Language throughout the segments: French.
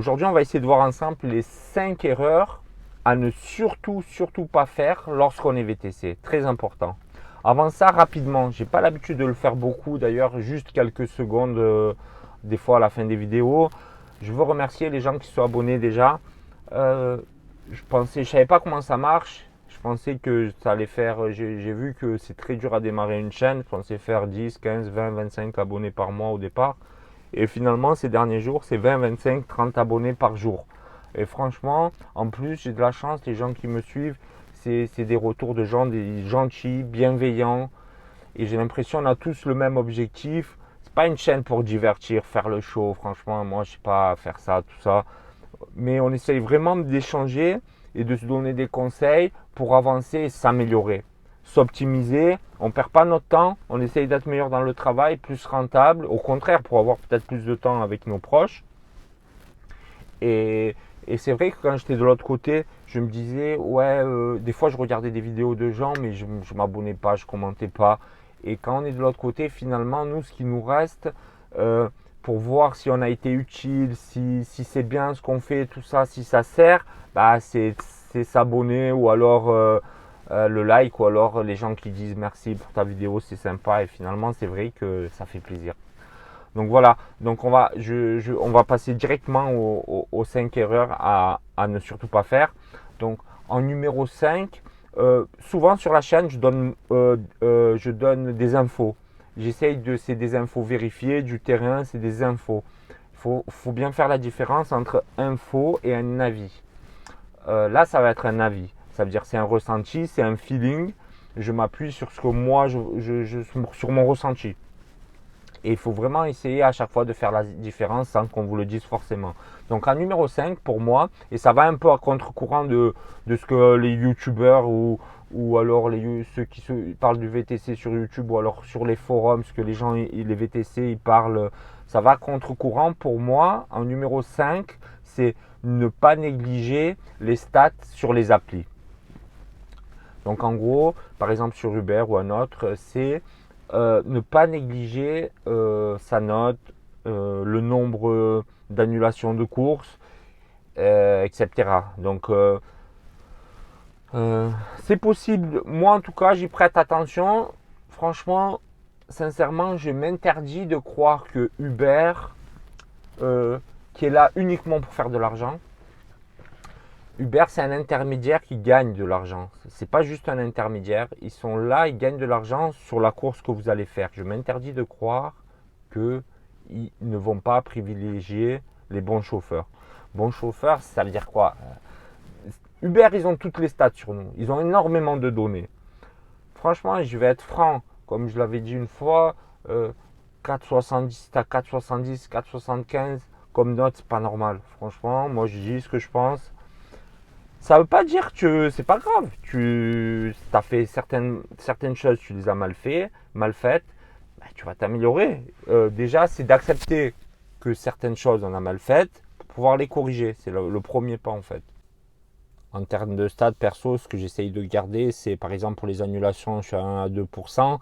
aujourd'hui, on va essayer de voir ensemble les 5 erreurs à ne surtout pas faire lorsqu'on est VTC. Très important. Avant ça, rapidement, j'ai pas l'habitude de le faire beaucoup, d'ailleurs, juste quelques secondes, des fois à la fin des vidéos. Je veux remercier les gens qui sont abonnés déjà. Je savais pas comment ça marche. Je pensais que ça allait faire, j'ai vu que c'est très dur à démarrer une chaîne. Je pensais faire 10, 15, 20, 25 abonnés par mois au départ. Et finalement, ces derniers jours, c'est 20, 25, 30 abonnés par jour. Et franchement, en plus, j'ai de la chance, les gens qui me suivent, c'est des retours de gens des gentils, bienveillants. Et j'ai l'impression qu'on a tous le même objectif. C'est pas une chaîne pour divertir, faire le show. Franchement, moi, je sais pas faire ça, tout ça. Mais on essaye vraiment d'échanger et de se donner des conseils pour avancer et s'améliorer. S'optimiser, on ne perd pas notre temps, on essaye d'être meilleur dans le travail, plus rentable, au contraire pour avoir peut-être plus de temps avec nos proches. Et, et c'est vrai que quand j'étais de l'autre côté, je me disais, ouais, des fois je regardais des vidéos de gens, mais je ne m'abonnais pas, je ne commentais pas. Et quand on est de l'autre côté, finalement, nous, ce qui nous reste, pour voir si on a été utile, si c'est bien ce qu'on fait, tout ça, si ça sert, bah, c'est s'abonner ou alors le like ou alors les gens qui disent merci pour ta vidéo, c'est sympa. Et finalement, c'est vrai que ça fait plaisir. Donc voilà, donc on va passer directement aux 5 erreurs à ne surtout pas faire. Donc en numéro 5, souvent sur la chaîne, je donne des infos. C'est des infos vérifiées, du terrain, c'est des infos. Faut bien faire la différence entre info et un avis. Là, ça va être un avis. Ça veut dire c'est un ressenti, c'est un feeling. Je m'appuie sur ce que moi, sur mon ressenti. Et il faut vraiment essayer à chaque fois de faire la différence sans qu'on vous le dise forcément. Donc en numéro 5 pour moi, et ça va un peu à contre-courant de ce que les youtubeurs ou alors ceux qui parlent du VTC sur YouTube ou alors sur les forums, ce que les gens, les VTC, ils parlent, ça va à contre-courant. Pour moi, en numéro 5, c'est ne pas négliger les stats sur les applis. Donc en gros, par exemple sur Uber ou un autre, c'est ne pas négliger sa note, le nombre d'annulations de courses, etc. Donc c'est possible. Moi en tout cas, j'y prête attention. Franchement, sincèrement, je m'interdis de croire que Uber, qui est là uniquement pour faire de l'argent, Uber, c'est un intermédiaire qui gagne de l'argent. C'est pas juste un intermédiaire. Ils sont là, ils gagnent de l'argent sur la course que vous allez faire. Je m'interdis de croire qu'ils ne vont pas privilégier les bons chauffeurs. Bons chauffeurs, ça veut dire quoi? Uber, ils ont toutes les stats sur nous. Ils ont énormément de données. Franchement, je vais être franc. Comme je l'avais dit une fois, 4,70, t'as 4,70, 4,75 comme note, c'est pas normal. Franchement, moi je dis ce que je pense. Ça veut pas dire que c'est pas grave. Tu as fait certaines choses, tu les as mal faites, bah, tu vas t'améliorer. Déjà, c'est d'accepter que certaines choses on a mal faites pour pouvoir les corriger. C'est le premier pas en fait. En termes de stade perso, ce que j'essaye de garder, c'est par exemple pour les annulations, je suis à 1 à 2%.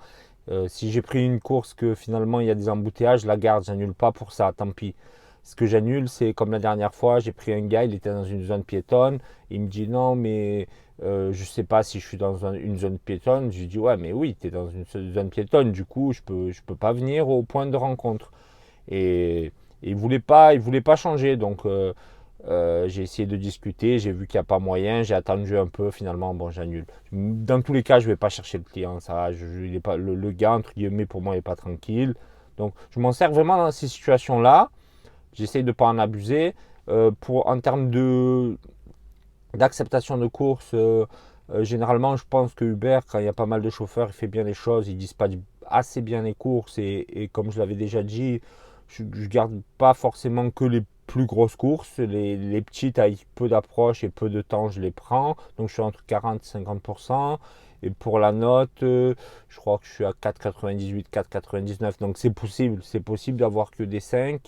Si j'ai pris une course que finalement il y a des embouteillages, je la garde, j'annule pas pour ça, tant pis. Ce que j'annule, c'est comme la dernière fois, j'ai pris un gars, il était dans une zone piétonne, il me dit non, mais je sais pas si je suis dans une zone piétonne. Je lui dis ouais, mais oui, tu es dans une zone piétonne, du coup, je peux pas venir au point de rencontre. Et il voulait pas changer, donc j'ai essayé de discuter, j'ai vu qu'il n'y a pas moyen, j'ai attendu un peu, finalement, bon, j'annule. Dans tous les cas, je ne vais pas chercher le client, ça, il est pas, le gars, entre guillemets, pour moi, il n'est pas tranquille. Donc, je m'en sers vraiment dans ces situations-là. J'essaye de ne pas en abuser. En termes d'acceptation de course, généralement, je pense que Uber, quand il y a pas mal de chauffeurs, il fait bien les choses, il dispatche assez bien les courses. Et comme je l'avais déjà dit, je ne garde pas forcément que les plus grosses courses. Les petites avec peu d'approche et peu de temps, je les prends. Donc, je suis entre 40 et 50%. Et pour la note, je crois que je suis à 4,98, 4,99. Donc, c'est possible. C'est possible d'avoir que des 5.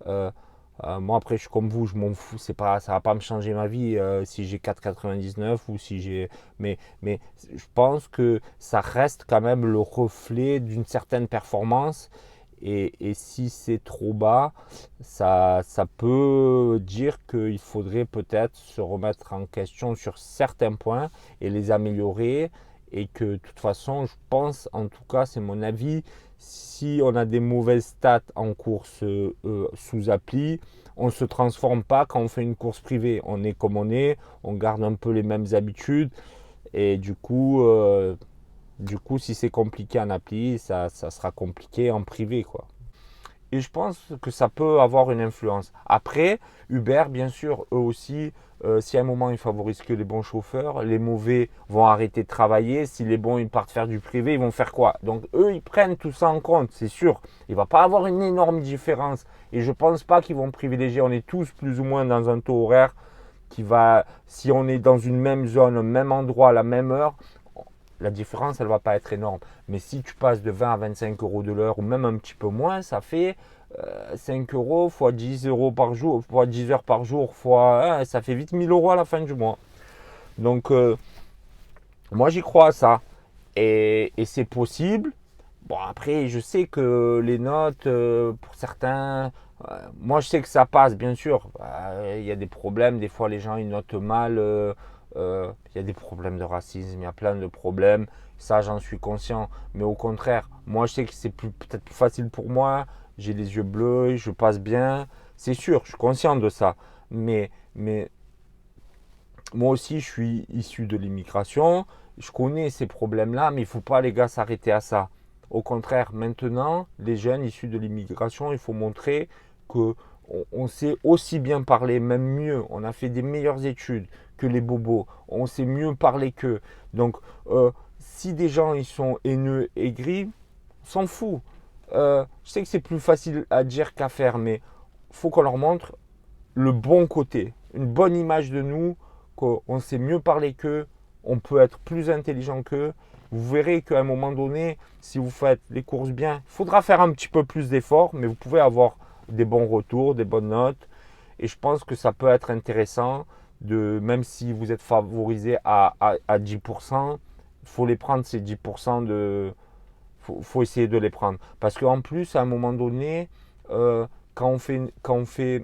Moi après je suis comme vous, je m'en fous, c'est pas, ça va pas me changer ma vie si j'ai 4,99 ou si j'ai. Mais je pense que ça reste quand même le reflet d'une certaine performance Et si c'est trop bas, ça peut dire qu'il faudrait peut-être se remettre en question sur certains points et les améliorer. Et que de toute façon, je pense, en tout cas, c'est mon avis, si on a des mauvaises stats en course sous appli, on ne se transforme pas quand on fait une course privée. On est comme on garde un peu les mêmes habitudes. Et du coup, si c'est compliqué en appli, ça sera compliqué en privé, quoi. Et je pense que ça peut avoir une influence. Après, Uber, bien sûr, eux aussi, si à un moment ils favorisent que les bons chauffeurs, les mauvais vont arrêter de travailler. Si les bons ils partent faire du privé, ils vont faire quoi? Donc eux, ils prennent tout ça en compte, c'est sûr. Il ne va pas avoir une énorme différence. Et je ne pense pas qu'ils vont privilégier. On est tous plus ou moins dans un taux horaire qui va, si on est dans une même zone, au même endroit, à la même heure, la différence, elle ne va pas être énorme. Mais si tu passes de 20 à 25 euros de l'heure ou même un petit peu moins, ça fait 5 euros fois 10 euros par jour, fois 10 heures par jour, ça fait vite 1000 euros à la fin du mois. Donc, moi, j'y crois à ça. Et c'est possible. Bon, après, je sais que les notes, pour certains, moi, je sais que ça passe, bien sûr. Il y a des problèmes. Des fois, les gens, ils notent mal. Il y a des problèmes de racisme, il y a plein de problèmes. Ça, j'en suis conscient. Mais au contraire, moi, je sais que c'est peut-être plus facile pour moi. J'ai les yeux bleus, je passe bien. C'est sûr, je suis conscient de ça. Mais moi aussi, je suis issu de l'immigration. Je connais ces problèmes-là, mais il ne faut pas, les gars, s'arrêter à ça. Au contraire, maintenant, les jeunes issus de l'immigration, il faut montrer que on sait aussi bien parler, même mieux. On a fait des meilleures études que les bobos. On sait mieux parler qu'eux. Donc, si des gens ils sont haineux, aigris, on s'en fout. Je sais que c'est plus facile à dire qu'à faire, mais il faut qu'on leur montre le bon côté, une bonne image de nous, qu'on sait mieux parler qu'eux, on peut être plus intelligent qu'eux. Vous verrez qu'à un moment donné, si vous faites les courses bien, il faudra faire un petit peu plus d'efforts, mais vous pouvez avoir des bons retours, des bonnes notes. Et je pense que ça peut être intéressant, même si vous êtes favorisé à 10%, il faut les prendre ces 10% faut essayer de les prendre. Parce qu'en plus, à un moment donné, quand on fait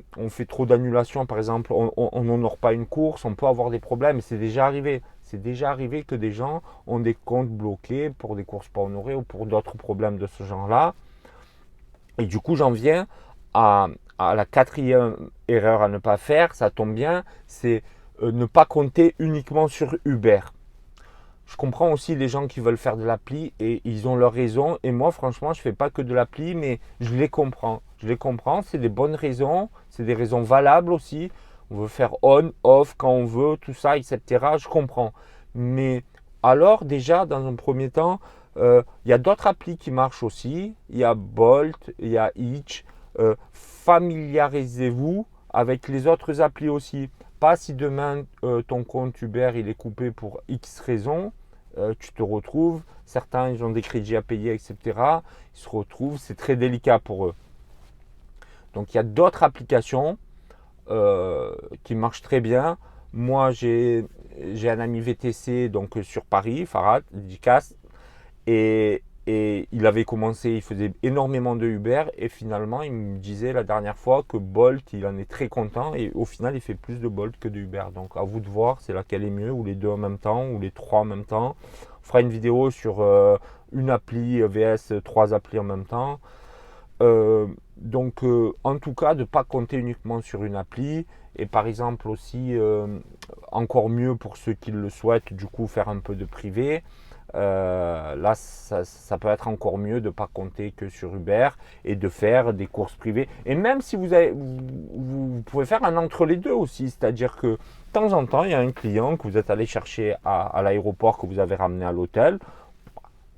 trop d'annulations, par exemple, on n'honore pas une course, on peut avoir des problèmes. C'est déjà arrivé. C'est déjà arrivé que des gens ont des comptes bloqués pour des courses pas honorées ou pour d'autres problèmes de ce genre-là. Et du coup, j'en viens à la quatrième erreur à ne pas faire. Ça tombe bien, c'est ne pas compter uniquement sur Uber. Je comprends aussi les gens qui veulent faire de l'appli et ils ont leur raison. Et moi, franchement, je ne fais pas que de l'appli, mais je les comprends. Je les comprends, c'est des bonnes raisons, c'est des raisons valables aussi. On veut faire on, off, quand on veut, tout ça, etc. Je comprends. Mais alors, déjà, dans un premier temps, il y a d'autres applis qui marchent aussi. Il y a Bolt, il y a Hitch. Familiarisez-vous avec les autres applis aussi. Pas si demain ton compte Uber il est coupé pour X raisons, tu te retrouves, certains ils ont des crédits à payer, etc. Ils se retrouvent, c'est très délicat pour eux. Donc il y a d'autres applications qui marchent très bien. Moi j'ai un ami VTC donc sur Paris, Farad, dédicace, et il avait commencé, il faisait énormément de Uber et finalement il me disait la dernière fois que Bolt il en est très content et au final il fait plus de Bolt que de Uber. Donc à vous de voir c'est laquelle est mieux, ou les deux en même temps ou les trois en même temps. On fera une vidéo sur une appli vs 3 applis en même temps. En tout cas de ne pas compter uniquement sur une appli, et par exemple aussi encore mieux pour ceux qui le souhaitent du coup faire un peu de privé. Là, ça peut être encore mieux de ne pas compter que sur Uber et de faire des courses privées. Et même si vous pouvez faire un entre les deux aussi, c'est-à-dire que de temps en temps, il y a un client que vous êtes allé chercher à l'aéroport, que vous avez ramené à l'hôtel.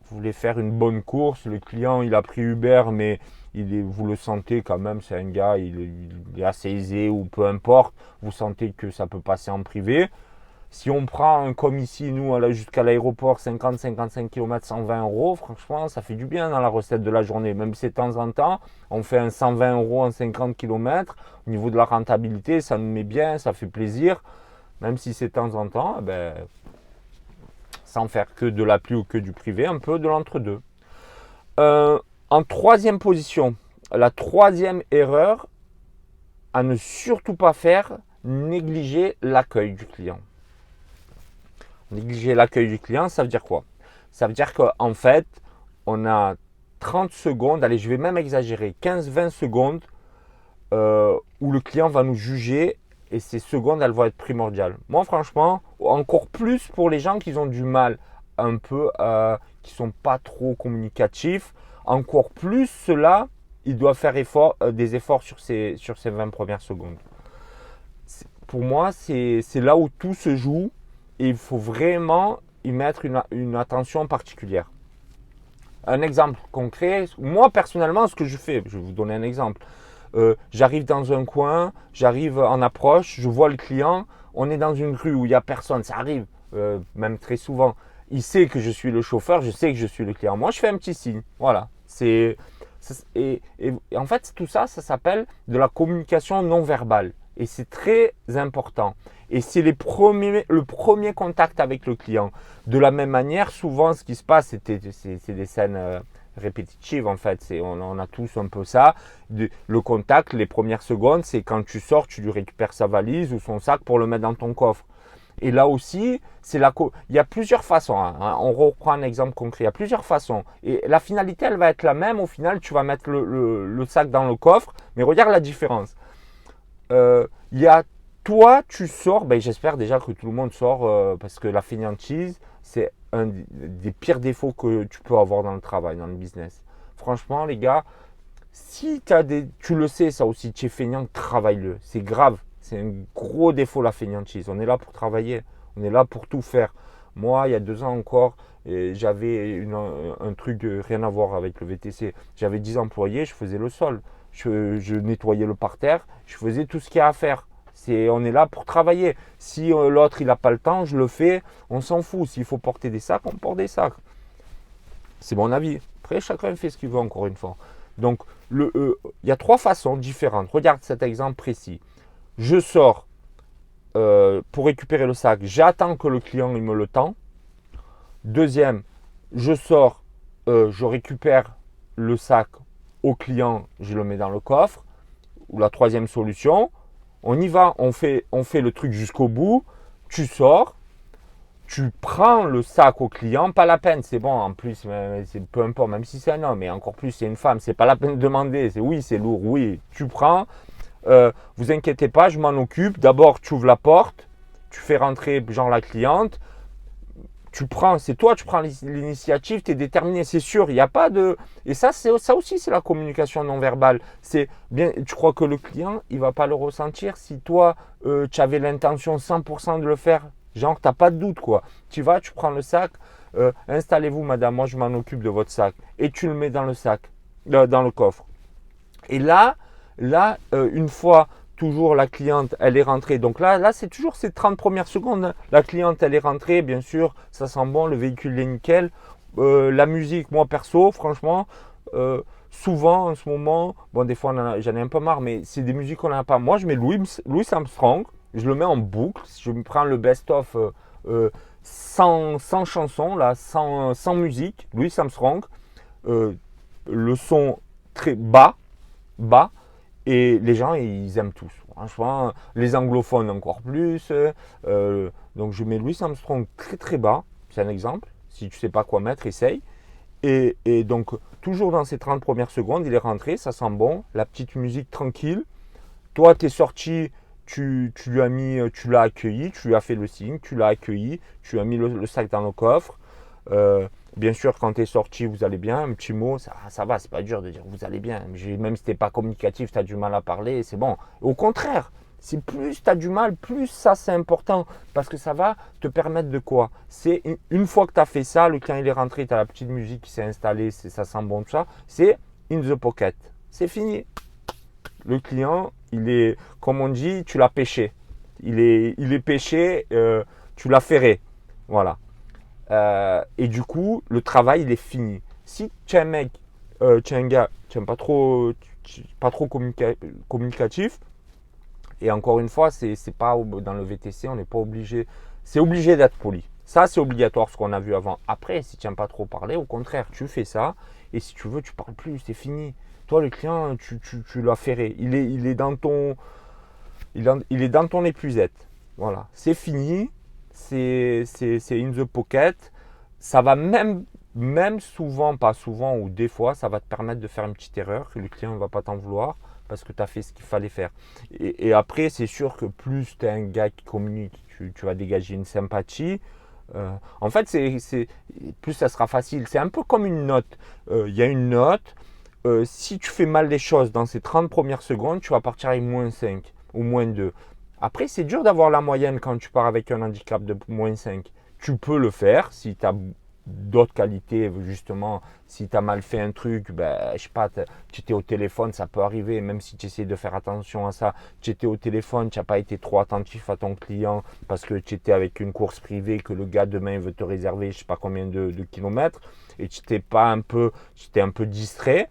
Vous voulez faire une bonne course, le client il a pris Uber, mais vous le sentez quand même, c'est un gars, il est assez aisé ou peu importe, vous sentez que ça peut passer en privé. Si on prend comme ici, nous, jusqu'à l'aéroport, 50-55 km, 120 euros, franchement, ça fait du bien dans la recette de la journée. Même si de temps en temps, on fait un 120 euros en 50 km, au niveau de la rentabilité, ça nous met bien, ça fait plaisir. Même si c'est de temps en temps, sans faire que de l'appli ou que du privé, un peu de l'entre-deux. En troisième position, la troisième erreur à ne surtout pas faire, négliger l'accueil du client. Négliger l'accueil du client, ça veut dire quoi? Ça veut dire qu'en fait, on a 30 secondes, allez, je vais même exagérer, 15-20 secondes où le client va nous juger et ces secondes, elles vont être primordiales. Moi, franchement, encore plus pour les gens qui ont du mal un peu, qui ne sont pas trop communicatifs, encore plus ceux-là, ils doivent faire des efforts sur ces 20 premières secondes. Pour moi, c'est là où tout se joue et il faut vraiment y mettre une attention particulière. Un exemple concret, moi personnellement, ce que je fais, je vais vous donner un exemple. J'arrive dans un coin, j'arrive en approche, je vois le client, on est dans une rue où il n'y a personne, ça arrive, même très souvent. Il sait que je suis le chauffeur, je sais que je suis le client. Moi, je fais un petit signe. Voilà. Et en fait, tout ça, ça s'appelle de la communication non verbale. Et c'est très important. Et c'est le premier contact avec le client. De la même manière, souvent, ce qui se passe, c'est des scènes répétitives en fait. On a tous un peu ça. Le contact, les premières secondes, c'est quand tu sors, tu lui récupères sa valise ou son sac pour le mettre dans ton coffre. Et là aussi, il y a plusieurs façons. Hein. On reprend un exemple concret. Il y a plusieurs façons. Et la finalité, elle va être la même. Au final, tu vas mettre le sac dans le coffre. Mais regarde la différence. Il y a toi, tu sors. Ben, j'espère déjà que tout le monde sort parce que la fainéantise, c'est un des pires défauts que tu peux avoir dans le travail, dans le business. Franchement, les gars, si tu le sais, ça aussi, tu es feignant, travaille-le. C'est grave. C'est un gros défaut, la fainéantise. On est là pour travailler. On est là pour tout faire. Moi, il y a 2 ans encore, j'avais un truc rien à voir avec le VTC. J'avais 10 employés, je faisais le sol. Je nettoyais le parterre. Je faisais tout ce qu'il y a à faire. On est là pour travailler. Si l'autre, il n'a pas le temps, je le fais. On s'en fout. S'il faut porter des sacs, on porte des sacs. C'est mon avis. Après, chacun fait ce qu'il veut, encore une fois. Donc, il y a 3 façons différentes. Regarde cet exemple précis. Je sors pour récupérer le sac. J'attends que le client il me le tend. Deuxième, je sors, je récupère le sac au client, je le mets dans le coffre. Ou la troisième solution, on y va, on fait le truc jusqu'au bout. Tu sors, tu prends le sac au client, pas la peine, c'est bon, en plus, c'est peu importe, même si c'est un homme, et encore plus c'est une femme, c'est pas la peine de demander, oui, c'est lourd, oui, tu prends, vous inquiétez pas, je m'en occupe, d'abord tu ouvres la porte, tu fais rentrer genre la cliente, tu prends l'initiative, tu es déterminé, c'est sûr, il n'y a pas de... Et ça aussi, c'est la communication non verbale. C'est bien, tu crois que le client, il ne va pas le ressentir si toi, tu avais l'intention 100% de le faire. Genre, tu n'as pas de doute, quoi. Tu vas, tu prends le sac, installez-vous, madame, moi, je m'en occupe de votre sac. Et tu le mets dans le sac, dans le coffre. Et là, une fois toujours la cliente, elle est rentrée. Donc là c'est toujours ces 30 premières secondes. La cliente, elle est rentrée, bien sûr, ça sent bon, le véhicule est nickel. La musique, moi perso, franchement, souvent en ce moment, bon, des fois j'en ai un peu marre, mais c'est des musiques qu'on n'a pas. Moi, je mets Louis Armstrong, je le mets en boucle. Je me prends le best-of sans chanson, là, sans musique, Louis Armstrong. Le son très bas et les gens ils aiment tous. Franchement, les anglophones encore plus. Donc je mets Louis Armstrong très très bas, c'est un exemple. Si tu sais pas quoi mettre, essaye. Et donc toujours dans ces 30 premières secondes, il est rentré, ça sent bon, la petite musique tranquille. Toi, tu es sorti, tu l'as accueilli, tu lui as fait le signe, tu l'as accueilli, tu as mis le sac dans le coffre. Bien sûr, quand tu es sorti, vous allez bien, un petit mot, ça va, c'est pas dur de dire vous allez bien. Même si tu n'es pas communicatif, tu as du mal à parler, c'est bon. Au contraire, c'est plus tu as du mal, plus ça c'est important. Parce que ça va te permettre de quoi? C'est une fois que tu as fait ça, le client il est rentré, tu as la petite musique qui s'est installée, ça sent bon, tout ça. C'est in the pocket. C'est fini. Le client, il est, comme on dit, tu l'as pêché. Il est pêché, tu l'as ferré. Voilà. Et du coup, le travail, il est fini. Si tu es un mec, tu es un gars, tu n'es pas trop communicatif, et encore une fois, c'est pas dans le VTC, on n'est pas obligé. C'est obligé d'être poli. Ça, c'est obligatoire ce qu'on a vu avant. Après, si tu n'aimes pas trop parler, au contraire, tu fais ça. Et si tu veux, tu parles plus, c'est fini. Toi, le client, tu l'as ferré. Il est dans ton, il est dans ton épuisette. Voilà, c'est fini. C'est in the pocket. Ça va même souvent, pas souvent, ou des fois, ça va te permettre de faire une petite erreur que le client ne va pas t'en vouloir parce que tu as fait ce qu'il fallait faire. Et après, c'est sûr que plus tu es un gars qui communique, tu vas dégager une sympathie. En fait, plus ça sera facile. C'est un peu comme une note. Il y a une note. Si tu fais mal les choses dans ces 30 premières secondes, tu vas partir avec -5 ou -2. Après, c'est dur d'avoir la moyenne quand tu pars avec un handicap de -5. Tu peux le faire si tu as d'autres qualités, justement. Si tu as mal fait un truc, ben, je sais pas, tu étais au téléphone, ça peut arriver, même si tu essaies de faire attention à ça. Tu étais au téléphone, tu n'as pas été trop attentif à ton client parce que tu étais avec une course privée, que le gars demain veut te réserver je sais pas combien de kilomètres, et tu t'es un peu distrait,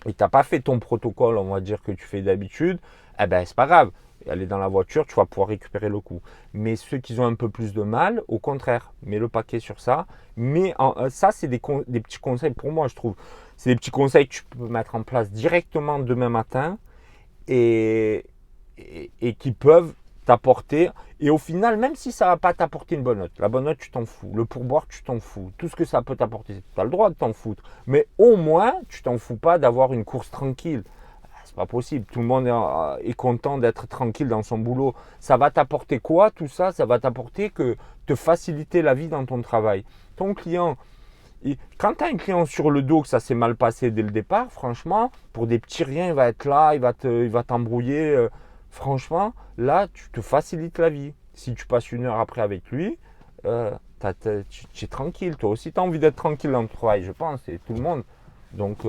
et tu n'as pas fait ton protocole, on va dire, que tu fais d'habitude, eh ben c'est pas grave. Aller dans la voiture, tu vas pouvoir récupérer le coup. Mais ceux qui ont un peu plus de mal, au contraire, mets le paquet sur ça. Mais ça, c'est des petits conseils pour moi, je trouve. C'est des petits conseils que tu peux mettre en place directement demain matin et qui peuvent t'apporter. Et au final, même si ça ne va pas t'apporter une bonne note, la bonne note, tu t'en fous. Le pourboire, tu t'en fous. Tout ce que ça peut t'apporter, tu as le droit de t'en foutre. Mais au moins, tu t'en fous pas d'avoir une course tranquille. C'est pas possible. Tout le monde est content d'être tranquille dans son boulot. Ça va t'apporter quoi tout ça? Ça va t'apporter que te faciliter la vie dans ton travail. Ton client, quand tu as un client sur le dos que ça s'est mal passé dès le départ, franchement, pour des petits riens, il va être là, il va t'embrouiller. Franchement, là, tu te facilites la vie. Si tu passes une heure après avec lui, tu es tranquille. Toi aussi, tu as envie d'être tranquille dans le travail, je pense, et tout le monde. Donc,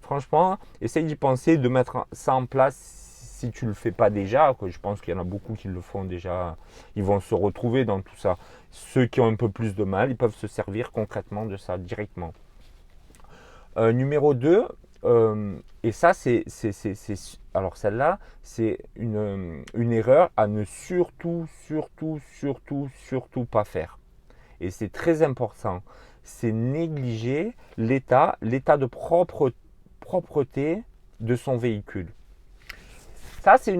franchement, essaye d'y penser, de mettre ça en place si tu ne le fais pas déjà. Que je pense qu'il y en a beaucoup qui le font déjà. Ils vont se retrouver dans tout ça. Ceux qui ont un peu plus de mal, ils peuvent se servir concrètement de ça directement. Numéro 2, et ça, alors celle-là, c'est une erreur à ne surtout pas faire. Et c'est très important. C'est négliger l'état de propreté de son véhicule. Ça, c'est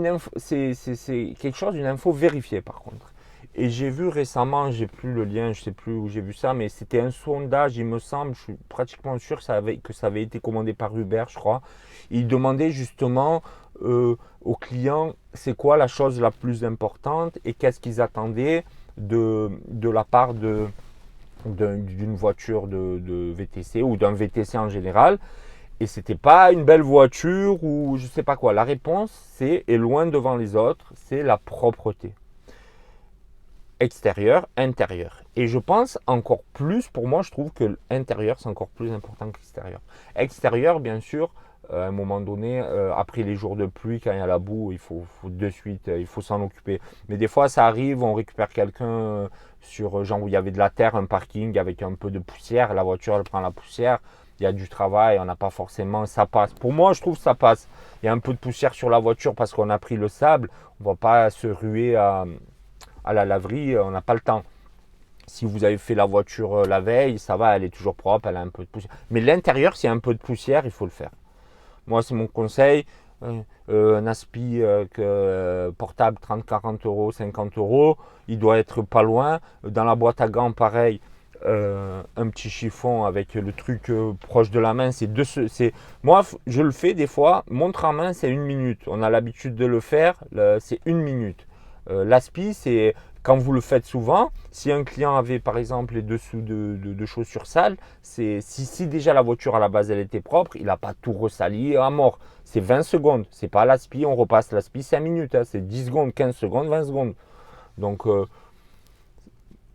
quelque chose, une info vérifiée par contre. Et j'ai vu récemment, j'ai plus le lien, je sais plus où j'ai vu ça, mais c'était un sondage, il me semble, je suis pratiquement sûr que ça avait été commandé par Uber, je crois. Il demandait justement aux clients, c'est quoi la chose la plus importante et qu'est-ce qu'ils attendaient de la part d'une voiture de VTC ou d'un VTC en général. Et c'était pas une belle voiture ou je sais pas quoi. La réponse, est loin devant les autres, c'est la propreté. Extérieur, intérieur. Et je pense encore plus, pour moi, je trouve que l'intérieur, c'est encore plus important que l'extérieur. Extérieur, bien sûr, à un moment donné, après les jours de pluie, quand il y a la boue, il faut de suite, il faut s'en occuper. Mais des fois, ça arrive, on récupère quelqu'un sur, genre où il y avait de la terre, un parking avec un peu de poussière, la voiture, elle prend la poussière, il y a du travail, on n'a pas forcément, ça passe. Pour moi, je trouve que ça passe. Il y a un peu de poussière sur la voiture parce qu'on a pris le sable, on ne va pas se ruer à la laverie, on n'a pas le temps. Si vous avez fait la voiture la veille, ça va, elle est toujours propre, elle a un peu de poussière. Mais l'intérieur, s'il y a un peu de poussière, il faut le faire. Moi, c'est mon conseil. Un aspi portable 30, 40 euros, 50 euros, il doit être pas loin. Dans la boîte à gants, pareil, un petit chiffon avec le truc proche de la main. Moi, je le fais des fois. Montre en main, c'est 1 minute. On a l'habitude de le faire, c'est 1 minute. L'aspi, c'est quand vous le faites souvent. Si un client avait par exemple les dessous de chaussures sales, si déjà la voiture à la base elle était propre, il n'a pas tout ressali à mort. C'est 20 secondes. C'est pas l'aspi, on repasse l'aspi 5 minutes. Hein. C'est 10 secondes, 15 secondes, 20 secondes. Donc,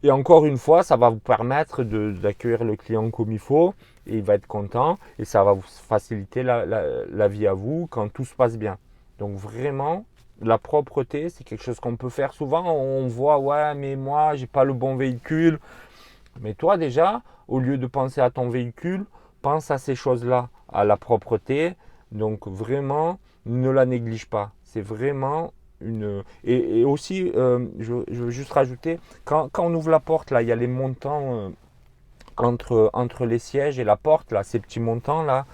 et encore une fois, ça va vous permettre d'accueillir le client comme il faut et il va être content et ça va vous faciliter la vie à vous quand tout se passe bien. Donc vraiment, la propreté, c'est quelque chose qu'on peut faire souvent. On voit, ouais, mais moi, j'ai pas le bon véhicule. Mais toi, déjà, au lieu de penser à ton véhicule, pense à ces choses-là, à la propreté. Donc vraiment, ne la néglige pas. C'est vraiment Et aussi, je veux juste rajouter, quand on ouvre la porte, là, il y a les montants entre les sièges et la porte, là, ces petits montants, là,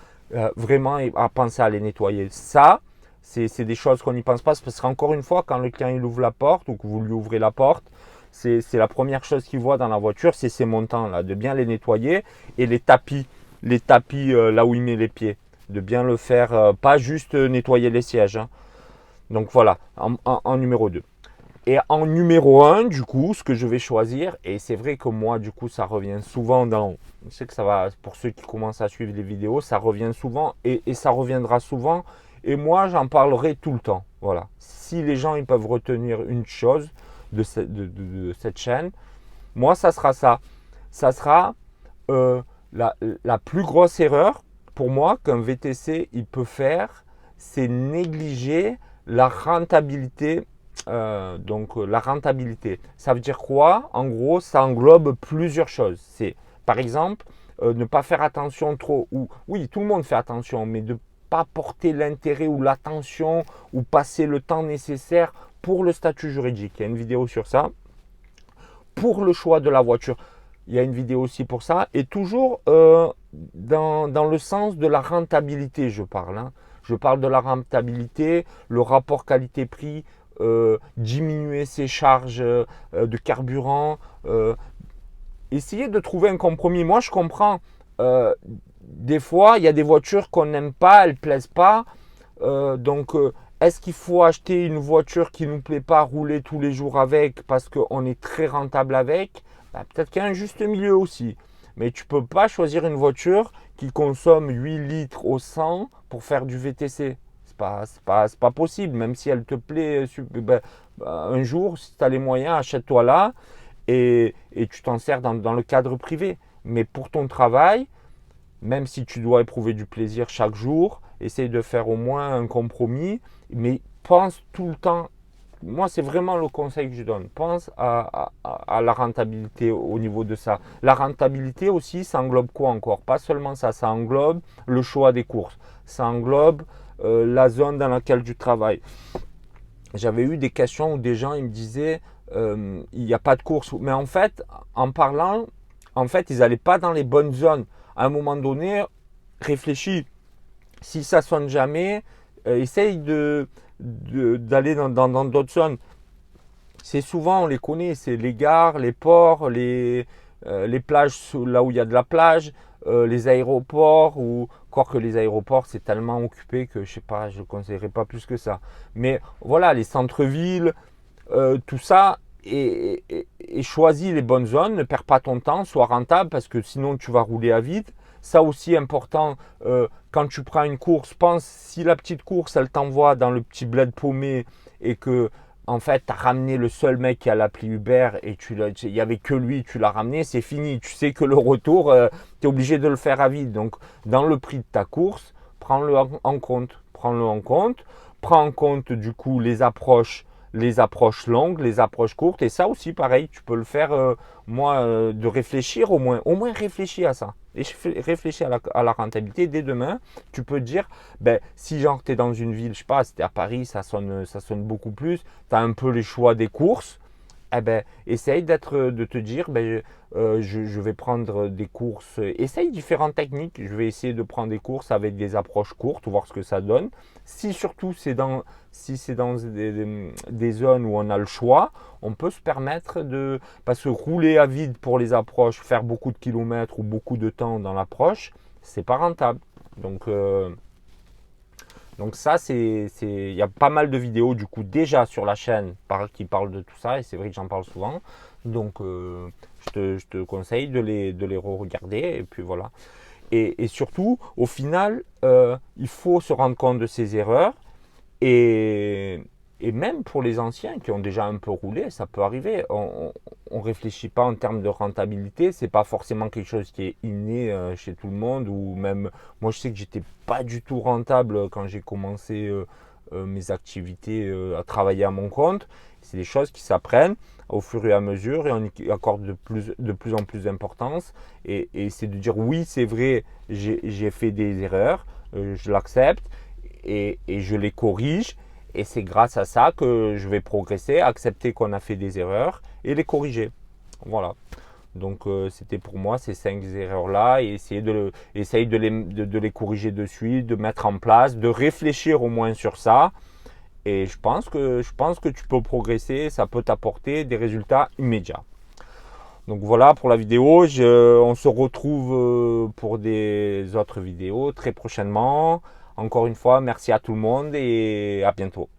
vraiment à penser à les nettoyer. Ça, c'est des choses qu'on n'y pense pas, parce qu'encore une fois, quand le client il ouvre la porte ou que vous lui ouvrez la porte, c'est la première chose qu'il voit dans la voiture, c'est ces montants-là, de bien les nettoyer, et les tapis là où il met les pieds, de bien le faire, pas juste nettoyer les sièges, hein. Donc voilà, en numéro 2. Et en numéro 1, du coup, ce que je vais choisir, et c'est vrai que moi, du coup, ça revient souvent dans, je sais que ça va, pour ceux qui commencent à suivre les vidéos, ça revient souvent et ça reviendra souvent. Et moi, j'en parlerai tout le temps. Voilà. Si les gens ils peuvent retenir une chose de cette chaîne, moi, ça sera ça. Ça sera la plus grosse erreur pour moi qu'un VTC il peut faire, c'est négliger la rentabilité. La rentabilité, ça veut dire quoi? En gros, ça englobe plusieurs choses. C'est par exemple ne pas faire attention trop, ou oui, tout le monde fait attention, mais de ne pas porter l'intérêt ou l'attention ou passer le temps nécessaire pour le statut juridique. Il y a une vidéo sur ça. Pour le choix de la voiture, il y a une vidéo aussi pour ça. Et toujours dans le sens de la rentabilité, je parle, hein. Je parle de la rentabilité, le rapport qualité-prix, diminuer ses charges de carburant, essayer de trouver un compromis. Moi, je comprends. Des fois, il y a des voitures qu'on n'aime pas, elles ne plaisent pas. Est-ce qu'il faut acheter une voiture qui ne nous plaît pas, rouler tous les jours avec parce qu'on est très rentable avec? Peut-être qu'il y a un juste milieu aussi. Mais tu ne peux pas choisir une voiture qui consomme 8 litres au 100 pour faire du VTC. C'est pas possible. Même si elle te plaît, un jour, si tu as les moyens, achète-toi là et tu t'en sers dans le cadre privé. Mais pour ton travail, même si tu dois éprouver du plaisir chaque jour, essaye de faire au moins un compromis, mais pense tout le temps. Moi, c'est vraiment le conseil que je donne. Pense à la rentabilité au niveau de ça. La rentabilité aussi, ça englobe quoi encore? Pas seulement ça, ça englobe le choix des courses. Ça englobe la zone dans laquelle tu travailles. J'avais eu des questions où des gens ils me disaient il n'y a pas de course. Mais en fait, en parlant, en fait, ils n'allaient pas dans les bonnes zones. À un moment donné, réfléchis. Si ça sonne jamais, essaye d'aller dans d'autres zones. C'est souvent, on les connaît, c'est les gares, les ports, les plages là où il y a de la plage, les aéroports, ou encore que les aéroports c'est tellement occupé que je sais pas, je ne conseillerais pas plus que ça. Mais voilà, les centres-villes, tout ça, et choisis les bonnes zones, ne perds pas ton temps, sois rentable parce que sinon tu vas rouler à vide. Ça aussi important, quand tu prends une course, pense si la petite course elle t'envoie dans le petit bled paumé et que en fait tu as ramené le seul mec qui a l'appli Uber et il n'y avait que lui, tu l'as ramené, c'est fini. Tu sais que le retour, tu es obligé de le faire à vide. Donc dans le prix de ta course, prends-le en compte. Prends-le en compte. Prends en compte du coup les approches longues, les approches courtes. Et ça aussi, pareil, tu peux le faire, de réfléchir au moins réfléchis à ça. Et réfléchis à la rentabilité. Dès demain, tu peux te dire, si genre tu es dans une ville, je sais pas, si tu es à Paris, ça sonne beaucoup plus, tu as un peu les choix des courses. Essaye de te dire, je vais prendre des courses. Essaye différentes techniques. Je vais essayer de prendre des courses avec des approches courtes, voir ce que ça donne. Si surtout si c'est dans des zones où on a le choix, on peut se permettre parce que rouler à vide pour les approches, faire beaucoup de kilomètres ou beaucoup de temps dans l'approche, c'est pas rentable. Donc ça, il y a pas mal de vidéos du coup déjà sur la chaîne qui parlent de tout ça et c'est vrai que j'en parle souvent. Donc je te conseille de les re-regarder et puis voilà. Et surtout, au final, il faut se rendre compte de ses erreurs et même pour les anciens qui ont déjà un peu roulé, ça peut arriver. On ne réfléchit pas en termes de rentabilité. C'est pas forcément quelque chose qui est inné chez tout le monde. Ou même, moi, je sais que j'étais pas du tout rentable quand j'ai commencé mes activités à travailler à mon compte. C'est des choses qui s'apprennent au fur et à mesure et on y accorde de plus en plus d'importance. Et c'est de dire oui, c'est vrai, j'ai fait des erreurs, je l'accepte et je les corrige. Et c'est grâce à ça que je vais progresser, accepter qu'on a fait des erreurs et les corriger. Voilà. Donc c'était pour moi ces 5 erreurs-là et essayer de les corriger de suite, de mettre en place, de réfléchir au moins sur ça. Et je pense que tu peux progresser, ça peut t'apporter des résultats immédiats. Donc voilà pour la vidéo, on se retrouve pour des autres vidéos très prochainement. Encore une fois, merci à tout le monde et à bientôt.